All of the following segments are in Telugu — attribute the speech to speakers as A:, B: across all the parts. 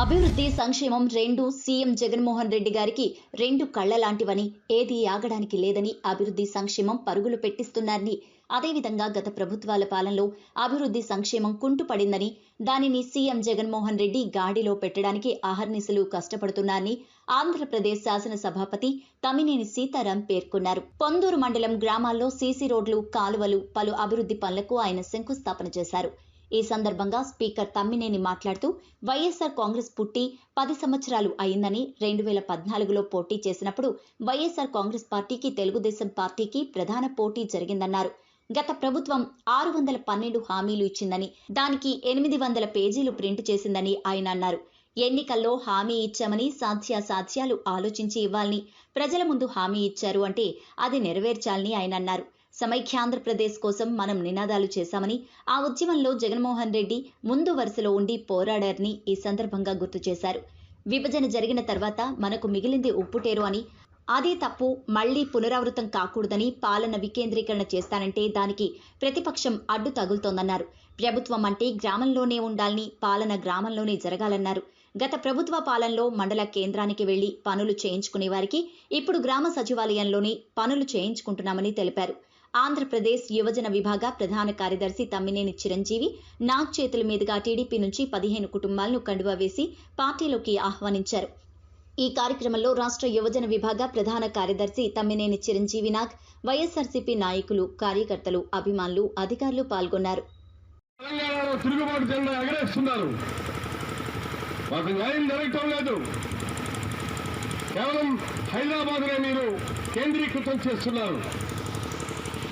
A: అభివృద్ధి సంక్షేమం రెండు సీఎం జగన్మోహన్ రెడ్డి గారికి రెండు కళ్ల లాంటివని, ఏది ఆగడానికి లేదని, అభివృద్ధి సంక్షేమం పరుగులు పెట్టిస్తున్నారని, అదేవిధంగా గత ప్రభుత్వాల పాలనలో అభివృద్ధి సంక్షేమం కుంటుపడిందని, దానిని సీఎం జగన్మోహన్ రెడ్డి గాడిలో పెట్టడానికి అహర్నిశలు కష్టపడుతున్నారని ఆంధ్రప్రదేశ్ శాసనసభాపతి తమ్మినేని సీతారాం పేర్కొన్నారు. పొందూరు మండలం గ్రామాల్లో సీసీ రోడ్లు, కాలువలు, పలు అభివృద్ధి పనులకు ఆయన శంకుస్థాపన చేశారు. ఈ సందర్భంగా స్పీకర్ తమ్మినేని మాట్లాడుతూ, వైఎస్ఆర్ కాంగ్రెస్ పుట్టి 10 సంవత్సరాలు అయిందని, 2014లో పోటీ చేసినప్పుడు వైఎస్ఆర్ కాంగ్రెస్ పార్టీకి తెలుగుదేశం పార్టీకి ప్రధాన పోటీ జరిగిందన్నారు. గత ప్రభుత్వం 612 హామీలు ఇచ్చిందని, దానికి 800 పేజీలు ప్రింట్ చేసిందని ఆయన అన్నారు. ఎన్నికల్లో హామీ ఇచ్చామని సాధ్యాసాధ్యాలు ఆలోచించి ఇవ్వాలని, ప్రజల ముందు హామీ ఇచ్చారు అంటే అది నెరవేర్చాలని ఆయన అన్నారు. సమైక్యాంధ్రప్రదేశ్ కోసం మనం నినాదాలు చేశామని, ఆ ఉద్యమంలో జగన్మోహన్ రెడ్డి ముందు వరుసలో ఉండి పోరాడారని ఈ సందర్భంగా గుర్తు చేశారు. విభజన జరిగిన తర్వాత మనకు మిగిలింది ఉప్పుటేరు అని, అదే తప్పు మళ్లీ పునరావృతం కాకూడదని, పాలన వికేంద్రీకరణ చేస్తానంటే దానికి ప్రతిపక్షం అడ్డు తగులుతోందన్నారు. ప్రభుత్వం అంటే గ్రామంలోనే ఉండాలని, పాలన గ్రామంలోనే జరగాలన్నారు. గత ప్రభుత్వ పాలనలో మండల కేంద్రానికి వెళ్లి పనులు చేయించుకునే వారికి ఇప్పుడు గ్రామ సచివాలయంలోనే పనులు చేయించుకుంటున్నామని తెలిపారు. ఆంధ్రప్రదేశ్ యువజన విభాగ ప్రధాన కార్యదర్శి తమ్మినేని చిరంజీవి నాగ్ చేతుల మీదుగా టీడీపీ నుంచి 15 కుటుంబాలను కండువా వేసి పార్టీలోకి ఆహ్వానించారు. ఈ కార్యక్రమంలో రాష్ట్ర యువజన విభాగ ప్రధాన కార్యదర్శి తమ్మినేని చిరంజీవి నాగ్, వైఎస్ఆర్సీపీ నాయకులు, కార్యకర్తలు, అభిమానులు, అధికారులు పాల్గొన్నారు.
B: కేవలం హైదరాబాద్నే మీరు కేంద్రీకృతం చేస్తున్నారు.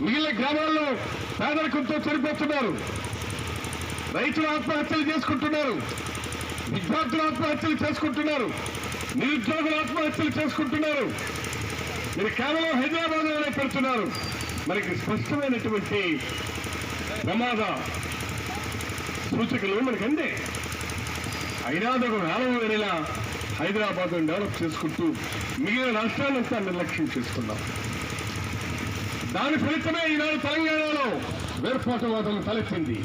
B: మిగిలిన గ్రామాల్లో పేదరికంతో చనిపోతున్నారు. రైతులు ఆత్మహత్యలు చేసుకుంటున్నారు. విద్యార్థులు ఆత్మహత్యలు చేసుకుంటున్నారు. నిరుద్యోగులు ఆత్మహత్యలు చేసుకుంటున్నారు. మీరు కేవలం హైదరాబాద్లోనే పెడుతున్నారు. మనకి స్పష్టమైనటువంటి ప్రమాద సూచికలు మనకంటే ఐరాదొక వేలం వేరేలా హైదరాబాద్ డెవలప్ చేసుకుంటూ మిగిలిన రాష్ట్రాలంతా నిర్లక్ష్యం చేసుకున్నాం. దాని ఫలితమే ఈనాడు తెలంగాణలో వేర్పాటువాదం తలెత్తింది.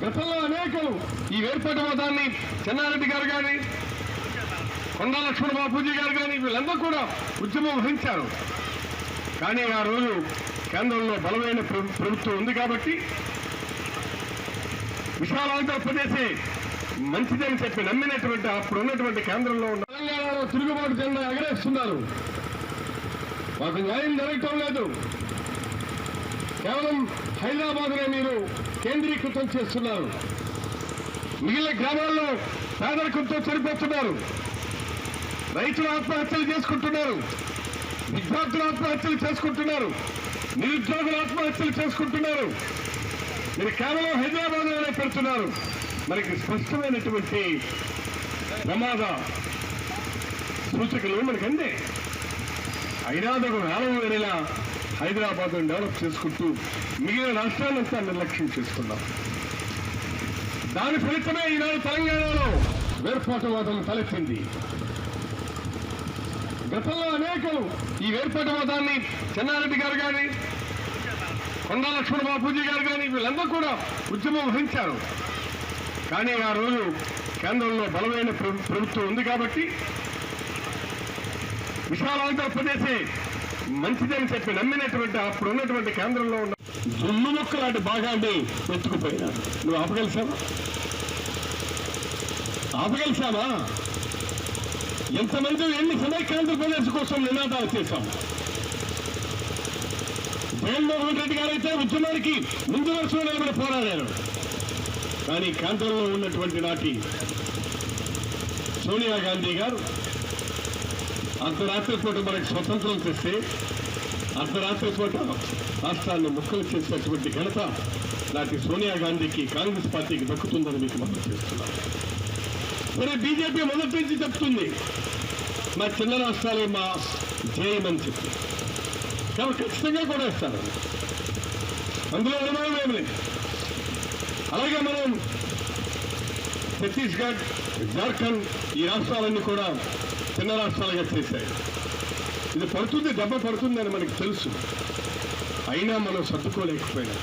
B: గతంలో అనేకలు ఈ వేర్పాటువాదాన్ని చెన్నారెడ్డి గారు కానీ, కొండా లక్ష్మణ బాపూజీ గారు కానీ వీళ్ళందరూ కూడా ఉద్యమం వహించారు. కానీ ఆ రోజు కేంద్రంలో బలమైన ప్రభుత్వం ఉంది కాబట్టి విశాలాంధ్రప్రదేశే మంచిదని చెప్పి నమ్మినటువంటి అప్పుడు ఉన్నటువంటి కేంద్రంలో ఉన్న తెలంగాణలో తిరుగుబాటు జెండా ఎగరేస్తున్నారు. మాకు న్యాయం జరగటం లేదు. కేవలం హైదరాబాద్నే మీరు కేంద్రీకృతం చేస్తున్నారు. మిగిలిన గ్రామాల్లో పేదరికంతో చనిపోతున్నారు. రైతులు ఆత్మహత్యలు చేసుకుంటున్నారు. విద్యార్థులు ఆత్మహత్యలు చేసుకుంటున్నారు. నిరుద్యోగులు ఆత్మహత్యలు చేసుకుంటున్నారు. మీరు కేవలం హైదరాబాద్లోనే పెడుతున్నారు. మనకి స్పష్టమైనటువంటి ప్రమాద సూచికలు మనకంటే ఐరాదొక వేలం వేరేలా హైదరాబాద్ డెవలప్ చేసుకుంటూ మిగిలిన రాష్ట్రాలంతా నిర్లక్ష్యం చేసుకున్నాం. దాని ఫలితమే ఈనాడు తెలంగాణలో వేర్పాటువాదం తలెత్తింది. గతంలో అనేకలు ఈ వేర్పాటువాదాన్ని చెన్నారెడ్డి గారు కానీ, కొండా లక్ష్మణ బాపూజీ గారు కానీ వీళ్ళందరూ కూడా ఉద్యమం వహించారు. కానీ ఆ రోజు కేంద్రంలో బలమైన ప్రభుత్వం ఉంది కాబట్టి విశాలాంధ్రప్రదేశే మంచిదని చెప్పి నమ్మినటువంటి అప్పుడు ఉన్నటువంటి కేంద్రంలో ఉన్న జున్ను మొక్క లాంటి భాగాన్ని ఎత్తుకుపోయినారు. నువ్వు ఆపగలిసావా? ఎంతమంది ఎన్ని సమైక్యాంధ్రప్రదేశ్ కోసం నినాదాలు చేశాము. జగన్మోహన్ రెడ్డి గారు అయితే ఉద్యమానికి ముందు వరుసలో నిలబడి పోరాడారు. కానీ కేంద్రంలో ఉన్నటువంటి నాటి సోనియా గాంధీ గారు అర్ధరాత్రి పూట మనకు స్వతంత్రం తెస్తే అర్ధరాత్రి పూట రాష్ట్రాన్ని ముక్కలు చేసినటువంటి ఘనత నాటి సోనియా గాంధీకి, కాంగ్రెస్ పార్టీకి దక్కుతుందని మీకు మనం చేస్తున్నాం. మరి బీజేపీ మొదటి నుంచి చెప్తుంది మా చిన్న రాష్ట్రాలే మా ధ్యేయమని చెప్పి, కాబట్టి ఖచ్చితంగా కూడా ఇస్తారు. అందులో అనుమానం ఏమి లేదు. అలాగే మనం ఛత్తీస్గఢ్, జార్ఖండ్ ఈ రాష్ట్రాలన్నీ కూడా చిన్న రాష్ట్రాలుగా చేశాయి. ఇది పడుతుంది, దెబ్బ పడుతుందని మనకు తెలుసు. అయినా మనం సర్దుకోలేకపోయినా